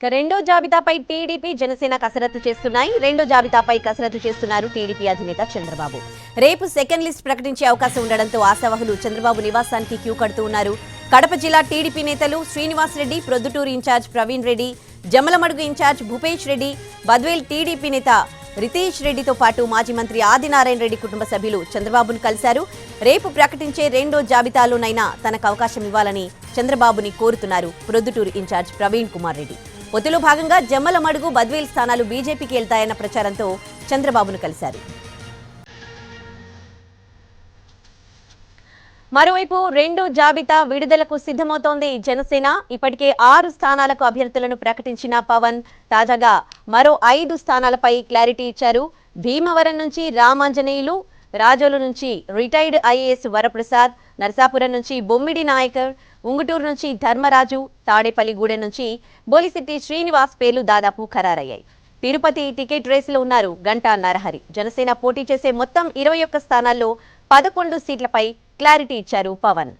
రెండో జాబితాపై టీడీపీ జనసేన కసరత్తు చేస్తున్నాయి. రెండో జాబితాపై కసరత్తు చేస్తున్నారు టీడీపీ అధినేత చంద్రబాబు. రేపు సెకండ్ లిస్ట్ ప్రకటించే అవకాశం ఉండడంతో ఆశావహులు చంద్రబాబు నివాసానికి క్యూ కడుతూ ఉన్నారు. కడప జిల్లా టీడీపీ నేతలు Srinivas Reddy, Proddatur incharge Praveen Reddy, Jammalamadugu incharge Bhupesh Reddy, Badvel TDP నేత రితేష్ రెడ్డితో పాటు మాజీ మంత్రి ఆదినారాయణ రెడ్డి కుటుంబ సభ్యులు చంద్రబాబును కలిశారు. రేపు ప్రకటించే రెండో జాబితాలోనైనా తనకు అవకాశం ఇవ్వాలని చంద్రబాబుని కోరుతున్నారు ప్రొద్దుటూరు ఇన్ఛార్జ్ ప్రవీణ్ కుమార్ రెడ్డి. పొత్తులో భాగంగా జమ్మలమడుగు, బద్వేల్ స్థానాలు బీజేపీకి వెళ్తాయన్న ప్రచారంతో చంద్రబాబును కలిశారు. మరోవైపు రెండో జాబితా విడుదలకు సిద్ధమవుతోంది జనసేన. ఇప్పటికే 6 స్థానాలకు అభ్యర్థులను ప్రకటించిన పవన్ తాజాగా మరో 5 స్థానాలపై క్లారిటీ ఇచ్చారు. భీమవరం నుంచి రామాంజనేయులు, రాజోలు నుంచి రిటైర్డ్ ఐఏఎస్ వరప్రసాద్, నరసాపురం నుంచి బొమ్మిడి నాయకర్, ఉంగుటూరు నుంచి ధర్మరాజు, తాడేపల్లిగూడెం నుంచి బోలిశెట్టి శ్రీనివాస్ పేర్లు దాదాపు ఖరారయ్యాయి. తిరుపతి టికెట్ రేసులో ఉన్నారు గంటా నరహరి. జనసేన పోటీ చేసే మొత్తం 21 స్థానాల్లో 11 సీట్లపై క్లారిటీ ఇచ్చారు పవన్.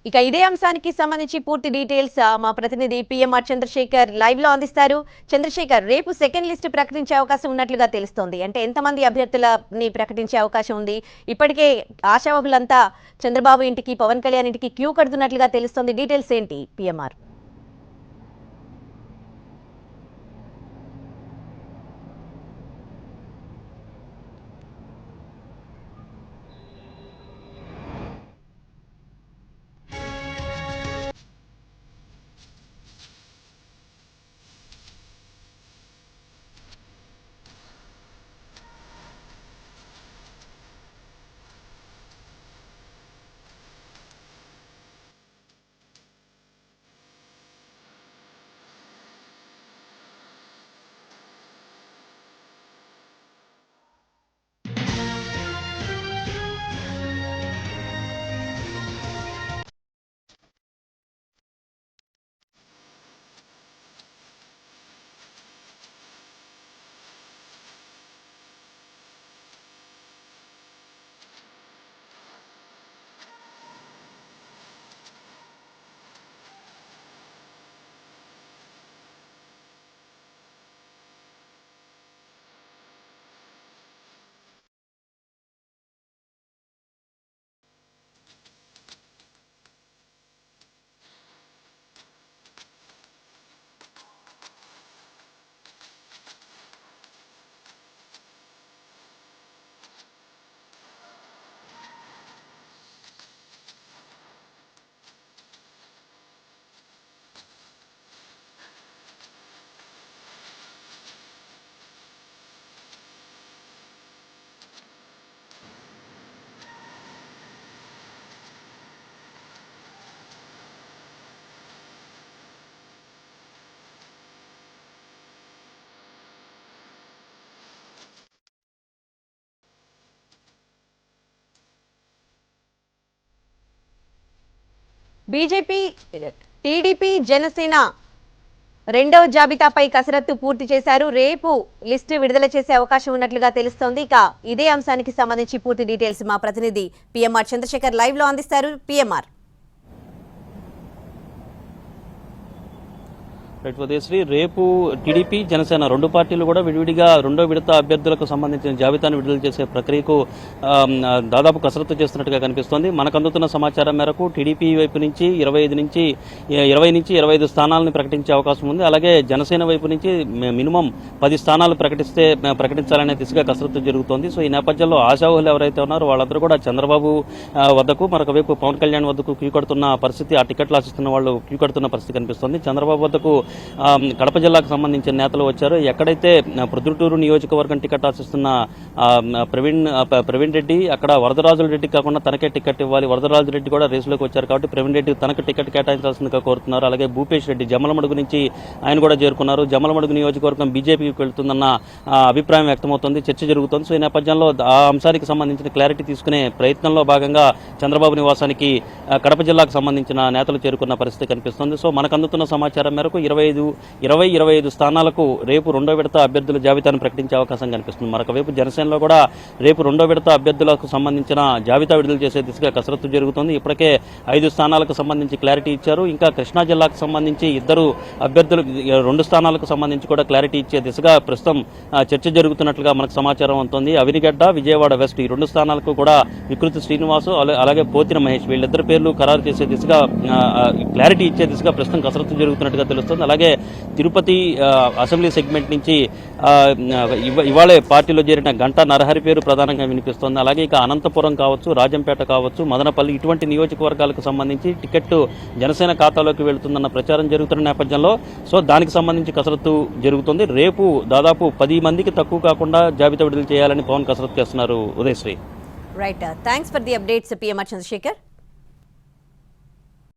ఇక ఇదే అంశానికి సంబంధించి పూర్తి డీటెయిల్స్ మా ప్రతినిధి పిఎంఆర్ చంద్రశేఖర్ లైవ్ లో అందిస్తారు. చంద్రశేఖర్, రేపు సెకండ్ లిస్ట్ ప్రకటించే అవకాశం ఉన్నట్లుగా తెలుస్తోంది. అంటే ఎంతమంది అభ్యర్థులని ప్రకటించే అవకాశం ఉంది? ఇప్పటికే ఆశావహులంతా చంద్రబాబు ఇంటికి, పవన్ కళ్యాణ్ ఇంటికి క్యూ కడుతున్నట్లుగా తెలుస్తోంది. డీటెయిల్స్ ఏంటి పిఎంఆర్? బీజేపీ, టీడీపీ, జనసేన రెండవ జాబితాపై కసరత్తు పూర్తి చేశారు. రేపు లిస్టు విడుదల చేసే అవకాశం ఉన్నట్లుగా తెలుస్తోంది. ఇక ఇదే అంశానికి సంబంధించి పూర్తి డీటెయిల్స్ మా ప్రతినిధి పిఎంఆర్ చంద్రశేఖర్ లైవ్ లో అందిస్తారు. పిఎంఆర్. రైట్ ఉదయశ్రీ, రేపు టీడీపీ, జనసేన రెండు పార్టీలు కూడా విడివిడిగా రెండో విడత అభ్యర్థులకు సంబంధించిన జాబితాను విడుదల చేసే ప్రక్రియకు దాదాపు కసరత్తు చేస్తున్నట్టుగా కనిపిస్తోంది. మనకు అందుతున్న సమాచారం మేరకు టీడీపీ వైపు నుంచి 20 నుంచి 25 స్థానాలను ప్రకటించే అవకాశం ఉంది. అలాగే జనసేన వైపు నుంచి మినిమం 10 స్థానాలు ప్రకటించాలనే దిశగా కసరత్తు జరుగుతోంది. సో ఈ నేపథ్యంలో ఆశావహులు ఎవరైతే ఉన్నారో వాళ్ళందరూ కూడా చంద్రబాబు వద్దకు, మరొక వైపు పవన్ కళ్యాణ్ వద్దకు క్యూ కడుతున్న పరిస్థితి, ఆ టికెట్లు ఆశిస్తున్న వాళ్ళు క్యూ కడుతున్న పరిస్థితి కనిపిస్తోంది. చంద్రబాబు వద్దకు కడప జిల్లాకు సంబంధించిన నేతలు వచ్చారు. ఎక్కడైతే ప్రొద్దుటూరు నియోజకవర్గం టికెట్ ఆశిస్తున్న ప్రవీణ్ రెడ్డి, అక్కడ వరదరాజుల రెడ్డి కాకుండా తనకే టికెట్ ఇవ్వాలి, వరదరాజు రెడ్డి కూడా రేసులోకి వచ్చారు కాబట్టి ప్రవీణ్ రెడ్డి తనకు టికెట్ కేటాయించాల్సిందిగా కోరుతున్నారు. అలాగే భూపేష్ రెడ్డి జమ్మలమడుగు నుంచి ఆయన కూడా చేరుకున్నారు. జమ్మలమడుగు నియోజకవర్గం బీజేపీకి వెళ్తుందన్న అభిప్రాయం వ్యక్తమవుతోంది, చర్చ జరుగుతోంది. సో ఈ నేపథ్యంలో ఆ అంశానికి సంబంధించిన క్లారిటీ తీసుకునే ప్రయత్నంలో భాగంగా చంద్రబాబు నివాసానికి కడప జిల్లాకు సంబంధించిన నేతలు చేరుకున్న పరిస్థితి కనిపిస్తోంది. సో మనకు అందుతున్న సమాచారం మేరకు 25 స్థానాలకు రేపు రెండో విడత అభ్యర్థుల జాబితాను ప్రకటించే అవకాశం కనిపిస్తుంది. మరొక వైపు జనసేనలో కూడా రేపు రెండో విడత అభ్యర్థులకు సంబంధించిన జాబితా విడుదల చేసే దిశగా కసరత్తు జరుగుతుంది. ఇప్పటికే 5 స్థానాలకు సంబంధించి క్లారిటీ ఇచ్చారు. ఇంకా కృష్ణా జిల్లాకు సంబంధించి 2 అభ్యర్థులు 2 స్థానాలకు సంబంధించి కూడా క్లారిటీ ఇచ్చే దిశగా ప్రస్తుతం చర్చ జరుగుతున్నట్లుగా మనకు సమాచారం అవుతోంది. అవినిగడ్డ, విజయవాడ వెస్ట్ ఈ 2 స్థానాలకు కూడా వికృతి శ్రీనివాసు అలాగే పోతిన మహేష్ వీళ్ళిద్దరు పేర్లు ఖరారు చేసే దిశగా క్లారిటీ ఇచ్చే దిశగా ప్రస్తుతం కసరత్తు జరుగుతున్నట్టుగా తెలుస్తుంది. అలాగే తిరుపతి అసెంబ్లీ సెగ్మెంట్ నుంచి ఇవాళే పార్టీలో చేరిన గంటా నరహరి పేరు ప్రధానంగా వినిపిస్తోంది. అలాగే ఇక అనంతపురం కావచ్చు, రాజంపేట కావచ్చు, మదనపల్లి ఇటువంటి నియోజకవర్గాలకు సంబంధించి టికెట్ జనసేన ఖాతాలోకి వెళుతుందన్న ప్రచారం జరుగుతున్న నేపథ్యంలో దానికి సంబంధించి కసరత్తు జరుగుతుంది. రేపు దాదాపు 10 మందికి తక్కువ కాకుండా జాబితా విడుదల చేయాలని పవన్ కసరత్తు చేస్తున్నారు. Udayasri. Right, thanks for the updates PM Chandrasekhar.